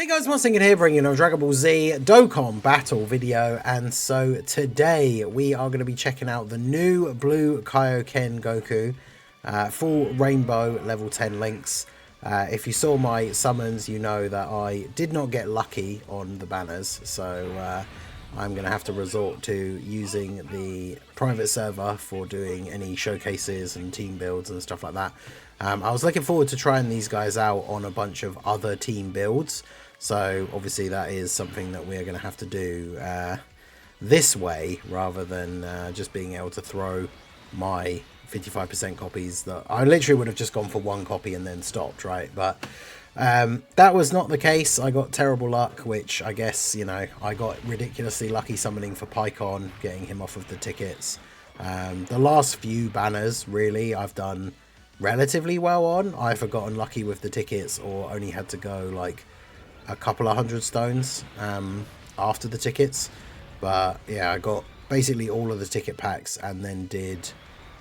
Hey guys, Mustang here bringing you a Dragon Ball Z Dokkan battle video, and so today we are going to be checking out the new blue Kaioken Goku, full rainbow level 10 links. If you saw my summons, you know that I did not get lucky on the banners, so I'm going to have to resort to using the private server for doing any showcases and team builds and stuff like that. I was looking forward to trying these guys out on a bunch of other team builds. So obviously that is something that we're going to have to do this way, rather than just being able to throw my 55% copies that I literally would have just gone for one copy and then stopped, right? But that was not the case. I got terrible luck, which I guess, you know, I got ridiculously lucky summoning for Pycon, getting him off of the tickets. The last few banners, really, I've done relatively well on. I've gotten lucky with the tickets or only had to go like a couple of 100 stones after the tickets. But yeah, I got basically all of the ticket packs and then did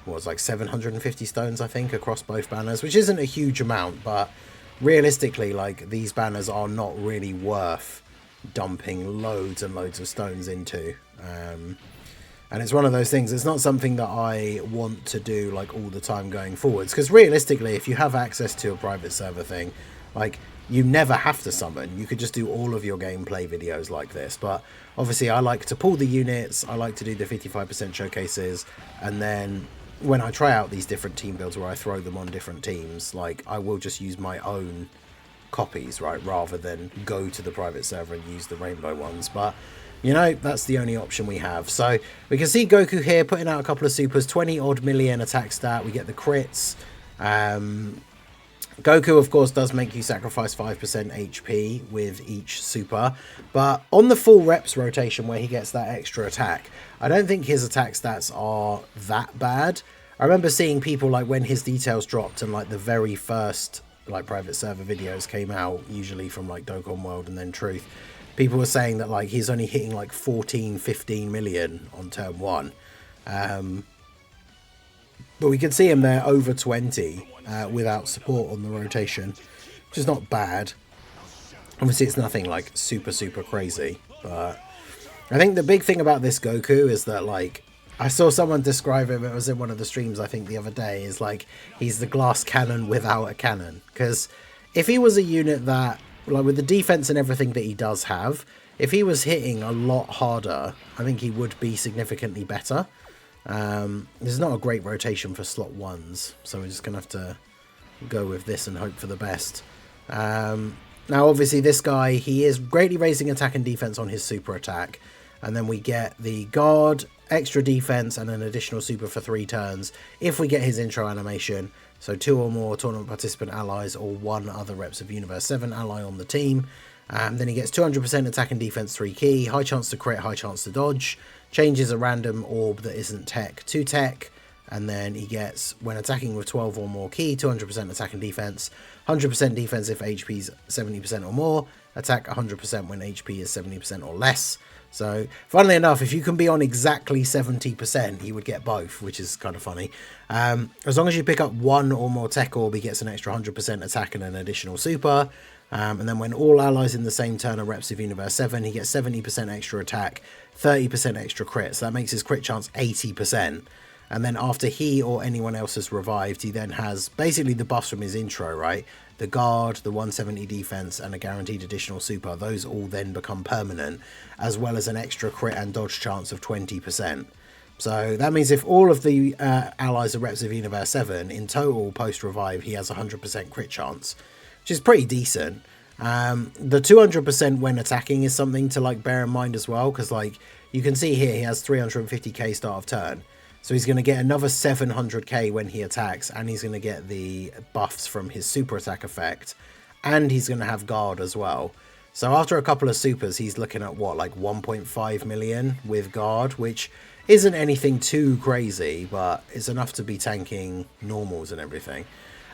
what was like 750 stones, I think, across both banners, which isn't a huge amount, but realistically, like, these banners are not really worth dumping loads and loads of stones into. And it's one of those things, it's not something that I want to do like all the time going forwards, because realistically, if you have access to a private server thing, like, you never have to summon. You could just do all of your gameplay videos like this. But obviously I like to pull the units, I like to do the 55% showcases, and then when I try out these different team builds where I throw them on different teams, like, I will just use my own copies, right, rather than go to the private server and use the rainbow ones. But you know, that's the only option we have. So we can see Goku here putting out a couple of supers, 20 odd million attack stat. We get the crits. Goku, of course, does make you sacrifice 5% HP with each super, but on the full reps rotation where he gets that extra attack, I don't think his attack stats are that bad. I remember seeing people, like, when his details dropped and like the very first like private server videos came out, usually from like Dokkan World and then Truth, people were saying that like he's only hitting like 14-15 million on turn 1. But we can see him there over 20 without support on the rotation, which is not bad. Obviously it's nothing like super crazy, but I think the big thing about this Goku is that, like, I saw someone describe him, it was in one of the streams I think the other day, is like he's the glass cannon without a cannon. Because if he was a unit that, like, with the defense and everything that he does have, if he was hitting a lot harder, I think he would be significantly better. This is not a great rotation for slot 1s, so we're just going to have to go with this and hope for the best. Now, obviously, this guy, he is greatly raising attack and defense on his super attack, and then we get the guard, extra defense, and an additional super for 3 turns if we get his intro animation. So 2 or more tournament participant allies or 1 other reps of Universe 7 ally on the team. Then he gets 200% attack and defense 3 key, high chance to crit, high chance to dodge, changes a random orb that isn't tech to tech, and then he gets, when attacking with 12 or more key, 200% attack and defense, 100% defense if HP is 70% or more, attack 100% when HP is 70% or less. So, funnily enough, if you can be on exactly 70%, he would get both, which is kind of funny. As long as you pick up 1 or more tech orb, he gets an extra 100% attack and an additional super. And then when all allies in the same turn are reps of Universe 7, he gets 70% extra attack, 30% extra crit. So that makes his crit chance 80%. And then after he or anyone else has revived, he then has basically the buffs from his intro, right? The guard, the 170 defense, and a guaranteed additional super. Those all then become permanent, as well as an extra crit and dodge chance of 20%. So that means if all of the allies are reps of Universe 7, in total post-revive, he has 100% crit chance, which is pretty decent. The 200% when attacking is something to, like, bear in mind as well, because, like, you can see here he has 350k start of turn. So he's going to get another 700k when he attacks, and he's going to get the buffs from his super attack effect, and he's going to have guard as well. So after a couple of supers, he's looking at, what, like 1.5 million with guard, which isn't anything too crazy, but it's enough to be tanking normals and everything.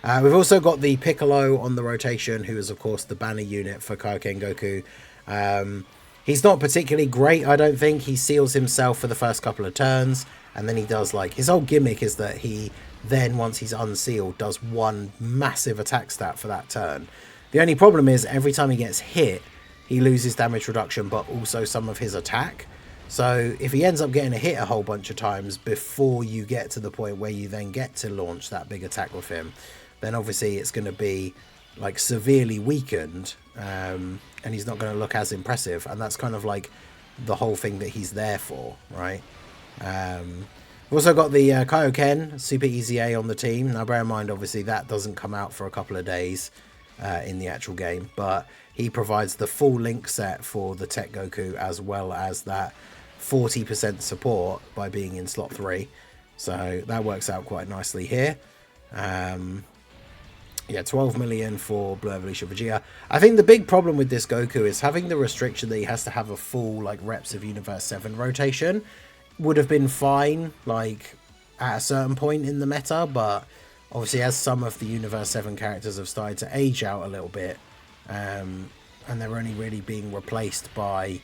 We've also got the Piccolo on the rotation, who is, of course, the banner unit for Kaioken Goku. He's not particularly great, I don't think. He seals himself for the first couple of turns, and then he does, like, his whole gimmick is that he then, once he's unsealed, does 1 massive attack stat for that turn. The only problem is every time he gets hit, he loses damage reduction, but also some of his attack. So if he ends up getting a hit a whole bunch of times before you get to the point where you then get to launch that big attack with him, then obviously it's going to be like severely weakened, and he's not going to look as impressive. And that's kind of like the whole thing that he's there for, right? We've also got the Kaioken Super Easy A on the team. Now bear in mind, obviously that doesn't come out for a couple of days in the actual game, but he provides the full link set for the TEQ Goku, as well as that 40% support by being in slot 3. So that works out quite nicely here. Yeah, 12 million for Blue Evolution Vegeta. I think the big problem with this Goku is having the restriction that he has to have a full like Reps of Universe 7 rotation. Would have been fine like at a certain point in the meta, but obviously as some of the Universe 7 characters have started to age out a little bit, and they're only really being replaced by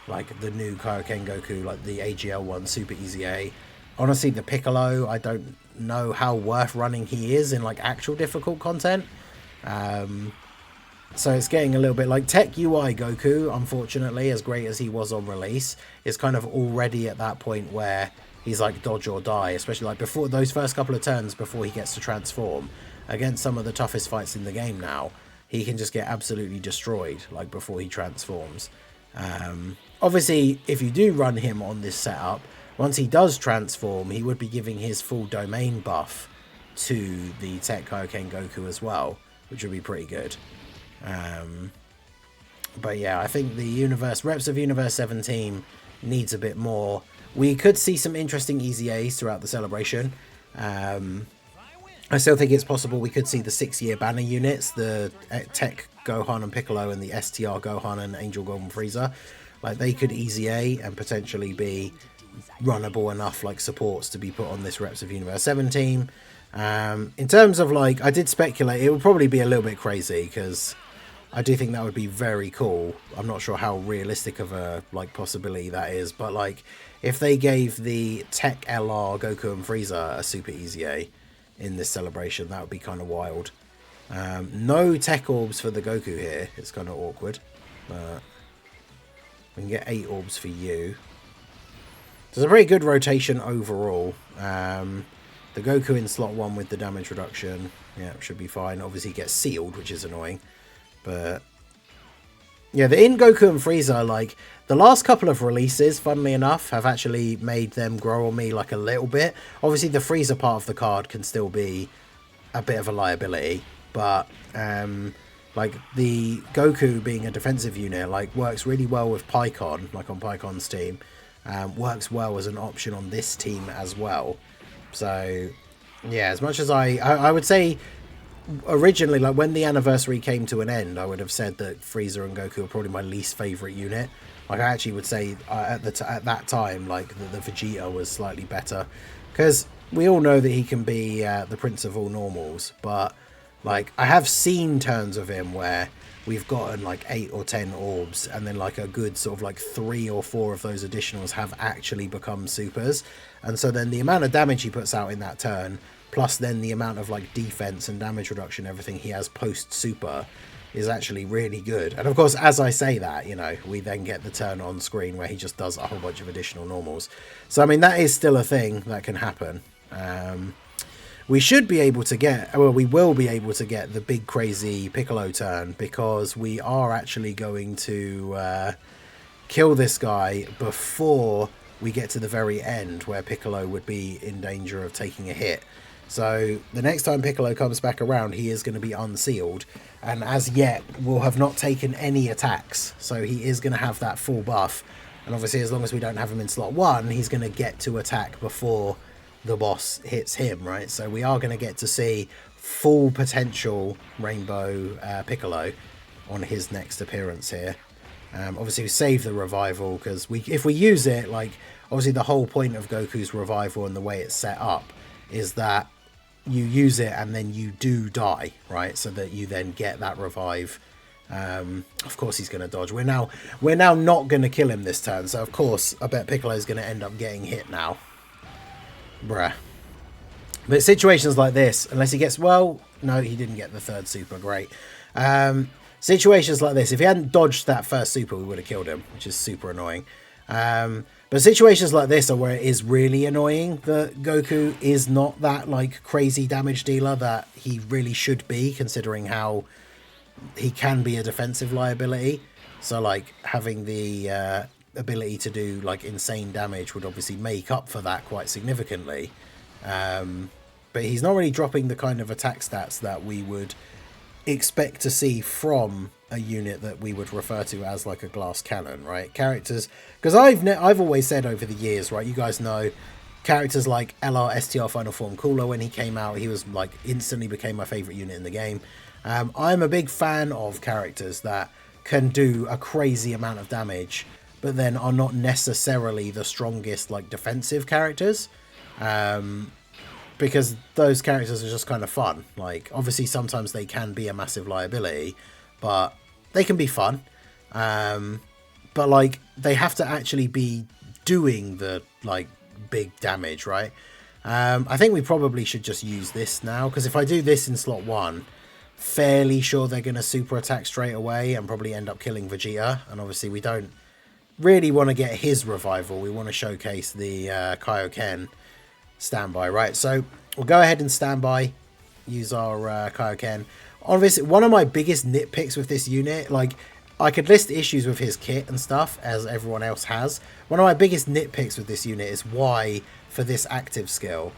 like the new Kaioken Goku, like the AGL one, Super Easy A. Honestly, the Piccolo, I don't know how worth running he is in like actual difficult content. So it's getting a little bit like TEQ UI Goku, unfortunately, as great as he was on release, is kind of already at that point where he's like dodge or die, especially like before those first couple of turns before he gets to transform. Against some of the toughest fights in the game now, he can just get absolutely destroyed like before he transforms. Obviously, if you do run him on this setup, once he does transform, he would be giving his full domain buff to the TEQ Kaioken Goku as well, which would be pretty good. But yeah, I think the Reps of Universe 7 team needs a bit more. We could see some interesting Easy A's throughout the celebration. I still think it's possible we could see the 6-year banner units, the TEQ Gohan and Piccolo and the STR Gohan and Angel Golden Frieza. Like they could Easy A and potentially be runnable enough like supports to be put on this Reps of Universe 7 team. In terms of like, I did speculate it would probably be a little bit crazy because I do think that would be very cool. I'm not sure how realistic of a like possibility that is, but like if they gave the TEQ LR Goku and Frieza a Super Easy A in this celebration, that would be kind of wild. No TEQ orbs for the Goku here. It's kind of awkward, but we can get 8 orbs for you. So it's a pretty good rotation overall. The Goku in slot 1 with the damage reduction, yeah, should be fine. Obviously he gets sealed, which is annoying. But yeah, the in Goku and Frieza, like the last couple of releases, funnily enough, have actually made them grow on me like a little bit. Obviously the Frieza part of the card can still be a bit of a liability, but like the Goku being a defensive unit like works really well with Pycon, like on Pycon's team. Works well as an option on this team as well. So yeah, as much as I would say originally, like when the anniversary came to an end, I would have said that Frieza and Goku are probably my least favorite unit. Like I actually would say at that time, like the Vegeta was slightly better, because we all know that he can be the Prince of all normals. But like I have seen turns of him where we've gotten like 8 or 10 orbs, and then like a good sort of like 3 or 4 of those additionals have actually become supers. And so then the amount of damage he puts out in that turn, plus then the amount of like defense and damage reduction, everything he has post super, is actually really good. And of course, as I say that, you know, we then get the turn on screen where he just does a whole bunch of additional normals. So I mean, that is still a thing that can happen. We should be able to get, well, we will be able to get the big crazy Piccolo turn, because we are actually going to kill this guy before we get to the very end where Piccolo would be in danger of taking a hit. So the next time Piccolo comes back around, he is going to be unsealed, and as yet will have not taken any attacks. So he is going to have that full buff, and obviously as long as we don't have him in slot 1, he's going to get to attack before the boss hits him, right? So we are going to get to see full potential Rainbow Piccolo on his next appearance here. Obviously we save the revival, because if we use it, like obviously the whole point of Goku's revival and the way it's set up is that you use it and then you do die, right? So that you then get that revive. Of course he's going to dodge. We're now not going to kill him this turn, so of course I bet Piccolo's going to end up getting hit now. Bruh. But situations like this, unless he gets, well, no, he didn't get the 3rd super, great. situations like this, if he hadn't dodged that first super, we would have killed him, which is super annoying. But situations like this are where it is really annoying that Goku is not that like crazy damage dealer that he really should be, considering how he can be a defensive liability. So like having the ability to do like insane damage would obviously make up for that quite significantly. But he's not really dropping the kind of attack stats that we would expect to see from a unit that we would refer to as like a glass cannon, right? Characters, because I've always said over the years, right, you guys know, characters like LR Final Form Cooler, when he came out, he was like instantly became my favorite unit in the game. I'm a big fan of characters that can do a crazy amount of damage, but then are not necessarily the strongest like defensive characters. Because those characters are just kind of fun. Like, obviously, sometimes they can be a massive liability, but they can be fun. But, like, they have to actually be doing the, like, big damage, right? I think we probably should just use this now, because if I do this in slot 1, fairly sure they're going to super attack straight away and probably end up killing Vegeta. And obviously, we don't really want to get his revival. We want to showcase the Kaioken standby, right? So we'll go ahead and standby, use our Kaioken. Obviously, one of my biggest nitpicks with this unit, like, I could list issues with his kit and stuff, as everyone else has. One of my biggest nitpicks with this unit is why, for this active skill,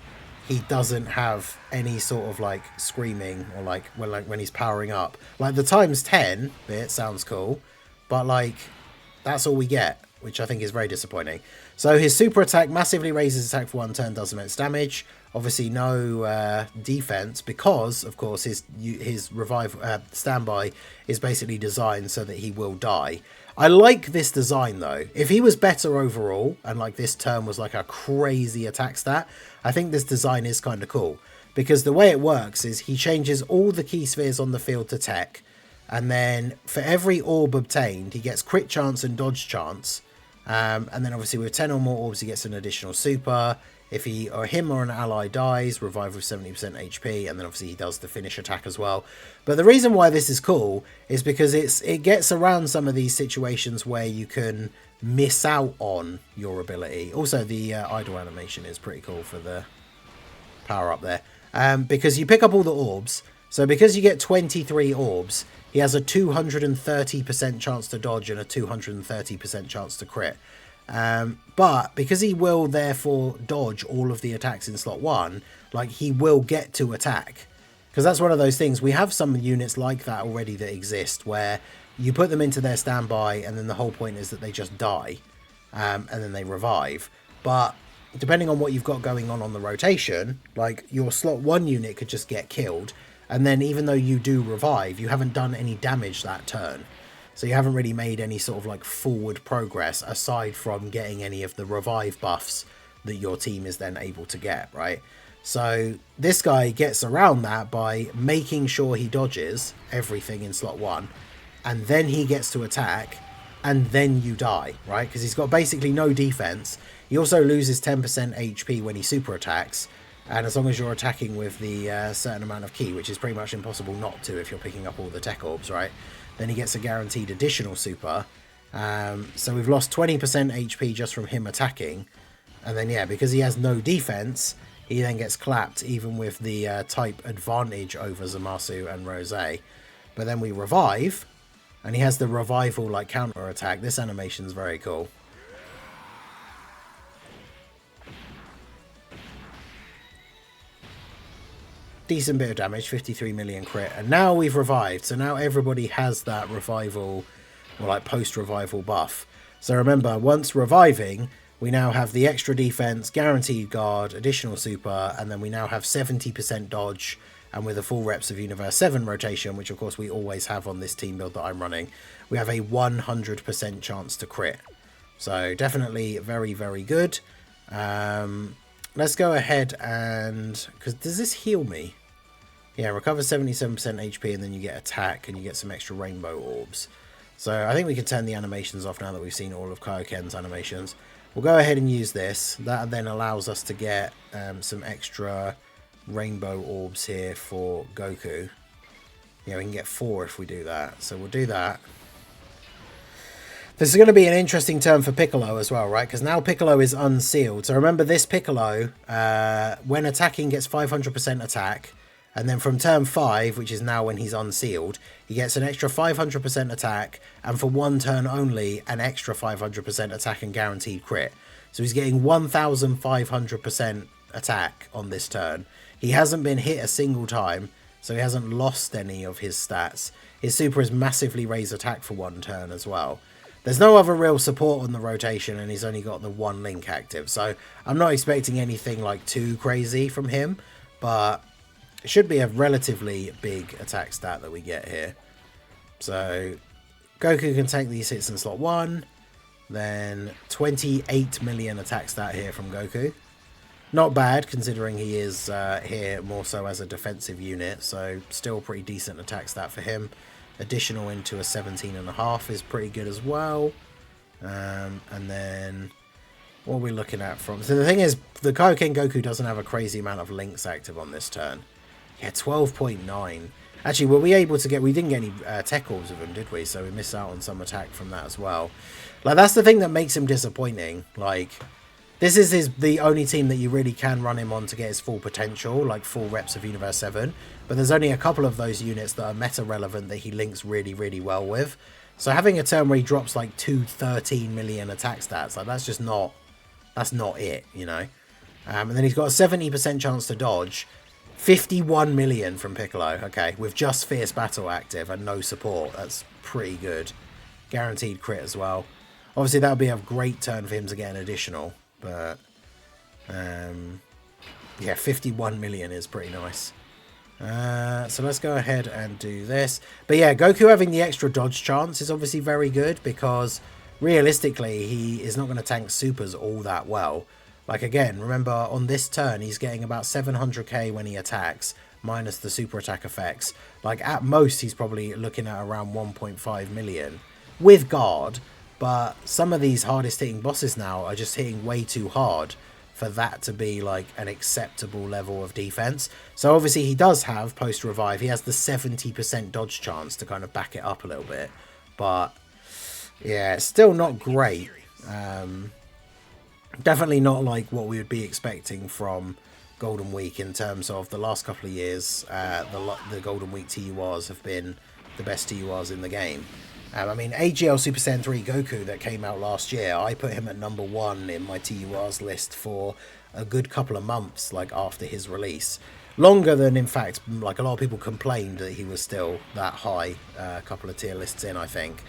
he doesn't have any sort of, like, screaming, or, like, when he's powering up. Like, the ×10 bit sounds cool, but, like, that's all we get, which I think is very disappointing. So his super attack massively raises attack for 1 turn, does immense damage. Obviously no defense, because of course his revive standby is basically designed so that he will die. I like this design though. If he was better overall and like this turn was like a crazy attack stat, I think this design is kind of cool, because the way it works is he changes all the key spheres on the field to TEQ, and then for every orb obtained he gets crit chance and dodge chance. And then obviously with 10 or more orbs he gets an additional super. If he or him or an ally dies, revive with 70% HP, and then obviously he does the finish attack as well. But the reason why this is cool is because it gets around some of these situations where you can miss out on your ability. Also the idle animation is pretty cool for the power up there, because you pick up all the orbs. So because you get 23 orbs, he has a 230% chance to dodge and a 230% chance to crit. But because he will therefore dodge all of the attacks in slot 1, like, he will get to attack. Because that's one of those things. We have some units like that already that exist, where you put them into their standby and then the whole point is that they just die. And then they revive. But depending on what you've got going on the rotation, like, your slot 1 unit could just get killed. And then even though you do revive, you haven't done any damage that turn. So you haven't really made any sort of like forward progress aside from getting any of the revive buffs that your team is then able to get, right? So this guy gets around that by making sure he dodges everything in slot 1, and then he gets to attack, and then you die, right? Because he's got basically no defense. He also loses 10% HP when he super attacks. And as long as you're attacking with the certain amount of ki, which is pretty much impossible not to if you're picking up all the TEQ orbs, right? Then he gets a guaranteed additional super. So we've lost 20% HP just from him attacking. And then, yeah, because he has no defense, he then gets clapped even with the type advantage over Zamasu and Rose. But then we revive, and he has the revival like counter attack. This animation's very cool. Decent bit of damage, 53 million crit, and now we've revived, so now everybody has that revival, or like post-revival buff. So remember, once reviving, we now have the extra defense, guaranteed guard, additional super, and then we now have 70% dodge, and with a full reps of Universe 7 rotation, which of course we always have on this team build that I'm running, we have a 100% chance to crit. So definitely very, very good. Let's go ahead and... because does this heal me? Yeah, recover 77% HP and then you get attack and you get some extra rainbow orbs. So I think we can turn the animations off now that we've seen all of Kaioken's animations. We'll go ahead and use this. That then allows us to get some extra rainbow orbs here for Goku. Yeah, we can get 4 if we do that. So we'll do that. This is going to be an interesting turn for Piccolo as well, right? Because now Piccolo is unsealed. So remember this Piccolo, when attacking, gets 500% attack. And then from turn 5, which is now when he's unsealed, he gets an extra 500% attack. And for 1 turn only, an extra 500% attack and guaranteed crit. So he's getting 1,500% attack on this turn. He hasn't been hit a single time, so he hasn't lost any of his stats. His super has massively raised attack for 1 turn as well. There's no other real support on the rotation, and he's only got the 1 link active. So I'm not expecting anything like too crazy from him, but it should be a relatively big attack stat that we get here. So Goku can take these hits in slot 1. Then 28 million attack stat here from Goku. Not bad, considering he is here more so as a defensive unit, so still pretty decent attack stat for him. Additional into a 17.5 is pretty good as well. And then what are we looking at from... So the thing is, the Kaioken Goku doesn't have a crazy amount of links active on this turn. Yeah, 12.9. Actually, were we able to get... We didn't get any tech orbs of him, did we? So we missed out on some attack from that as well. Like, that's the thing that makes him disappointing. Like, this is the only team that you really can run him on to get his full potential, like full reps of Universe 7. But there's only a couple of those units that are meta-relevant that he links really, really well with. So having a turn where he drops like 213 million attack stats, like that's just not... That's not it, you know? And then he's got a 70% chance to dodge. 51 million from Piccolo, okay, with just Fierce Battle active and no support. That's pretty good. Guaranteed crit as well. Obviously, that would be a great turn for him to get an additional, but yeah, 51 million is pretty nice. So let's go ahead and do this. But yeah, Goku having the extra dodge chance is obviously very good because realistically, he is not going to tank supers all that well. Like again, remember on this turn, he's getting about 700k when he attacks, minus the super attack effects. Like at most, he's probably looking at around 1.5 million with guard. But some of these hardest hitting bosses now are just hitting way too hard for that to be like an acceptable level of defense. So obviously he does have post revive. He has the 70% dodge chance to kind of back it up a little bit. But yeah, it's still not great. Definitely not like what we would be expecting from Golden Week in terms of the last couple of years. The Golden Week TURs have been the best TURs in the game. I mean, AGL Super Saiyan 3 Goku that came out last year, I put him at number 1 in my TURs list for a good couple of months, like after his release. Longer than, in fact, like a lot of people complained that he was still that high, a couple of tier lists in, I think.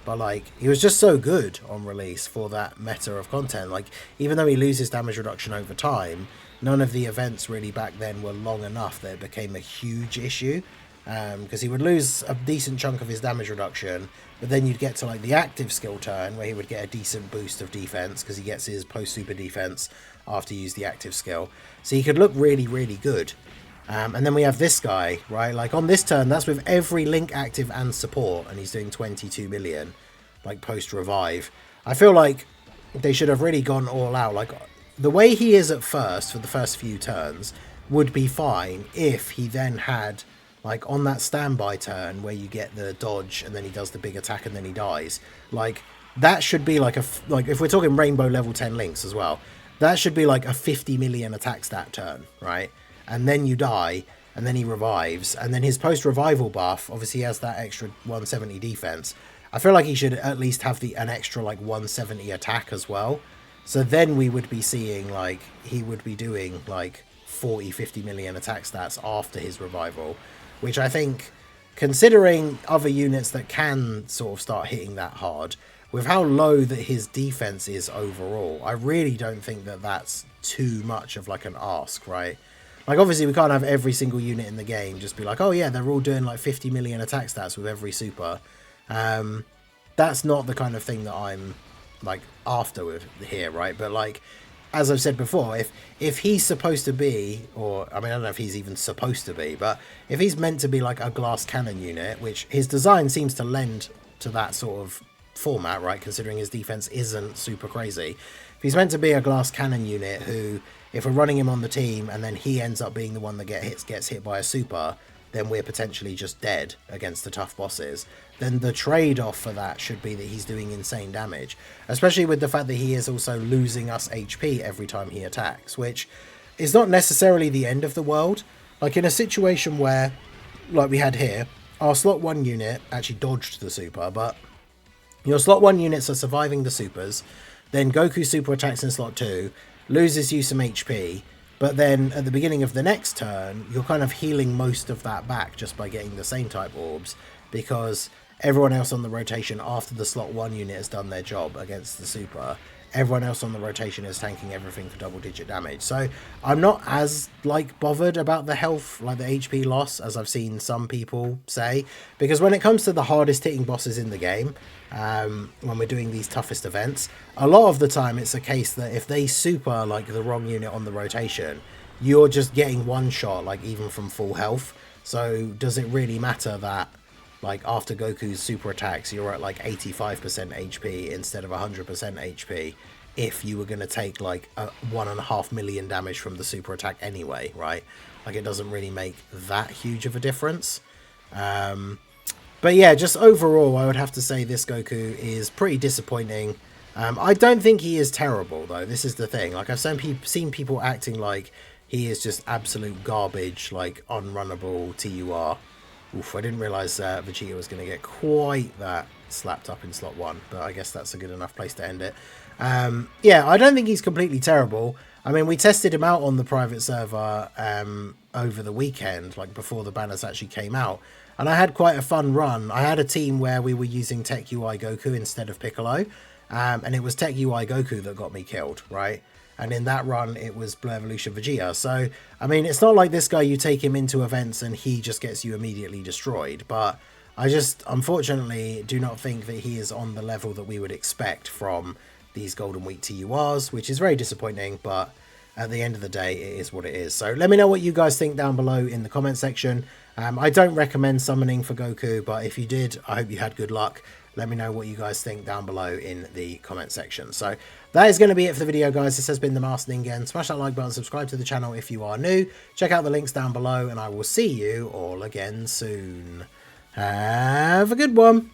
But like, he was just so good on release for that meta of content. Like, even though he loses damage reduction over time, none of the events really back then were long enough that it became a huge issue. Because he would lose a decent chunk of his damage reduction, but then you'd get to like the active skill turn where he would get a decent boost of defense because he gets his post super defense after you use the active skill. So he could look really, really good. And then we have this guy, right? Like on this turn, that's with every link active and support, and he's doing 22 million, like post revive. I feel like they should have really gone all out. Like the way he is at first for the first few turns would be fine if he then had, like on that standby turn where you get the dodge and then he does the big attack and then he dies. Like that should be like like if we're talking rainbow level 10 links as well, that should be like a 50 million attack stat turn, right? And then you die and then he revives, and then his post revival buff obviously has that extra 170 defense. I feel like he should at least have an extra like 170 attack as well. So then we would be seeing like he would be doing like 40-50 million attack stats after his revival, which I think, considering other units that can sort of start hitting that hard, with how low that his defense is overall, I really don't think that that's too much of like an ask, right? Like obviously we can't have every single unit in the game just be like, oh yeah, they're all doing like 50 million attack stats with every super. That's not the kind of thing that I'm like after with here, right? But like, as I've said before, if he's supposed to be, or I mean, I don't know if he's even supposed to be, but if he's meant to be like a glass cannon unit, which his design seems to lend to that sort of format, right, considering his defense isn't super crazy. If he's meant to be a glass cannon unit who, if we're running him on the team and then he ends up being the one that gets hit by a super, then we're potentially just dead against the tough bosses, then the trade-off for that should be that he's doing insane damage. Especially with the fact that he is also losing us HP every time he attacks, which is not necessarily the end of the world. Like in a situation where, like we had here, our slot 1 unit actually dodged the super, but your slot 1 units are surviving the supers, then Goku super attacks in slot 2, loses you some HP, but then at the beginning of the next turn, you're kind of healing most of that back just by getting the same type orbs, because everyone else on the rotation after the slot 1 unit has done their job against the super, everyone else on the rotation is tanking everything for double-digit damage. So I'm not as bothered about the health, the HP loss, as I've seen some people say, because when it comes to the hardest hitting bosses in the game, when we're doing these toughest events, a lot of the time it's a case that if they super the wrong unit on the rotation, you're just getting one shot even from full health. So does it really matter that after Goku's super attacks, you're at 85% HP instead of 100% HP if you were going to take 1.5 million damage from the super attack anyway, right? It doesn't really make that huge of a difference. But yeah, just overall, I would have to say this Goku is pretty disappointing. I don't think he is terrible, though. This is the thing. I've seen people acting like he is just absolute garbage, unrunnable TUR. Oof, I didn't realise Vegeta was going to get quite that slapped up in slot 1, but I guess that's a good enough place to end it. Yeah, I don't think he's completely terrible. I mean, we tested him out on the private server over the weekend, before the banners actually came out, and I had quite a fun run. I had a team where we were using TEQ UI Goku instead of Piccolo, and it was TEQ UI Goku that got me killed, right? And in that run, it was Blue Evolution Vegeta. So, I mean, it's not like this guy, you take him into events and he just gets you immediately destroyed. But I just, unfortunately, do not think that he is on the level that we would expect from these Golden Week TURs, which is very disappointing. But at the end of the day, it is what it is. So let me know what you guys think down below in the comment section. I don't recommend summoning for Goku, but if you did, I hope you had good luck. Let me know what you guys think down below in the comment section. So that is going to be it for the video, guys. This has been the Master Ningen. Smash that like button, subscribe to the channel if you are new. Check out the links down below, and I will see you all again soon. Have a good one.